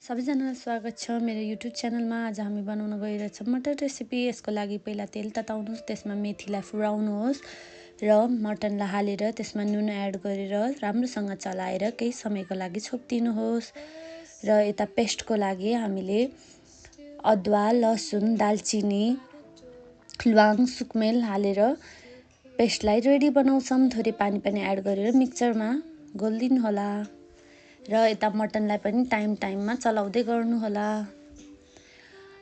सबैजनालाई स्वागत छ मेरो युट्युब च्यानलमा। आज हामी बनाउन गइरहेछौँ मटर रेसिपी। यसको लागि पहिला तेल तताउनुहोस्, त्यसमा मेथीलाई फुराउनुहोस् र मटनलाई हालेर त्यसमा नुन एड गरेर राम्रोसँग चलाएर केही समयको लागि छोपिदिनुहोस्। र यता पेस्टको लागि हामीले अदुवा, लसुन, दालचिनी, ल्वाङ, सुकमेल हालेर पेस्टलाई रेडी बनाउँछौँ। थोरै पानी एड गरेर मिक्सरमा घोलिदिनु होला। र यता मटनलाई पनि टाइममा चलाउँदै गर्नुहोला।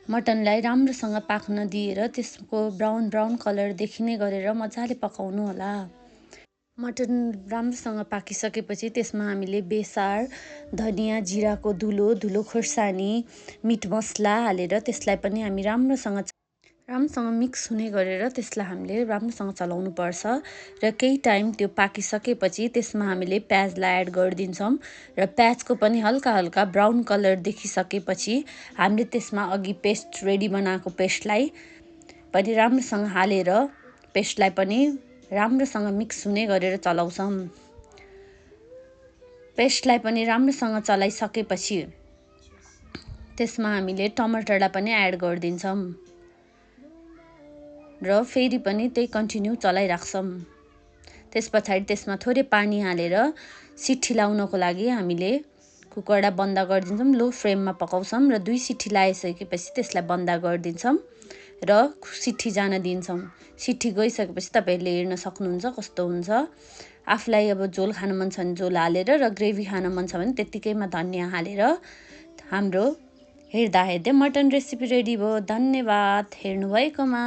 मटनलाई राम्रोसँग पाक्न दिएर त्यसको ब्राउन कलर देखिने गरेर मजाले पकाउनु होला। मटन राम्रोसँग पाकिसकेपछि त्यसमा हामीले बेसार, धनियाँ, जिराको धुलो खोर्सानी, मिट मसला हालेर त्यसलाई पनि हामी राम्रोसँग मिक्स हुने गरेर त्यसलाई हामीले राम्रोसँग चलाउनु पर्छ। र केही टाइम त्यो पाकिसकेपछि त्यसमा हामीले प्याजलाई एड गरिदिन्छौँ र प्याजको पनि हल्का ब्राउन कलर देखिसकेपछि हामीले त्यसमा अघि पेस्ट रेडी बनाएको पेस्टलाई पनि राम्रोसँग हालेर पेस्टलाई पनि राम्रोसँग मिक्स हुने गरेर चलाउँछौँ। पेस्टलाई पनि राम्रोसँग चलाइसकेपछि त्यसमा हामीले टमाटरलाई पनि एड गरिदिन्छौँ र फेरि पनि त्यही कन्टिन्यू चलाइराख्छौँ। त्यस पछाडि त्यसमा थोरै पानी हालेर सिटी लाउनको लागि हामीले कुकरलाई बन्द गरिदिन्छौँ। लो फ्लेममा पकाउँछौँ र 2 सिटी लगाइसकेपछि त्यसलाई बन्द गरिदिन्छौँ र सिटी जान दिन्छौँ। सिटी गइसकेपछि तपाईँहरूले हेर्न सक्नुहुन्छ कस्तो हुन्छ। आफूलाई अब झोल खान मन छ भने झोल हालेर र ग्रेभी खान मन छ भने त्यत्तिकैमा धनियाँ हालेर हाम्रो हेर्दा मटन रेसिपी रेडी भयो। धन्यवाद हेर्नुभएकोमा।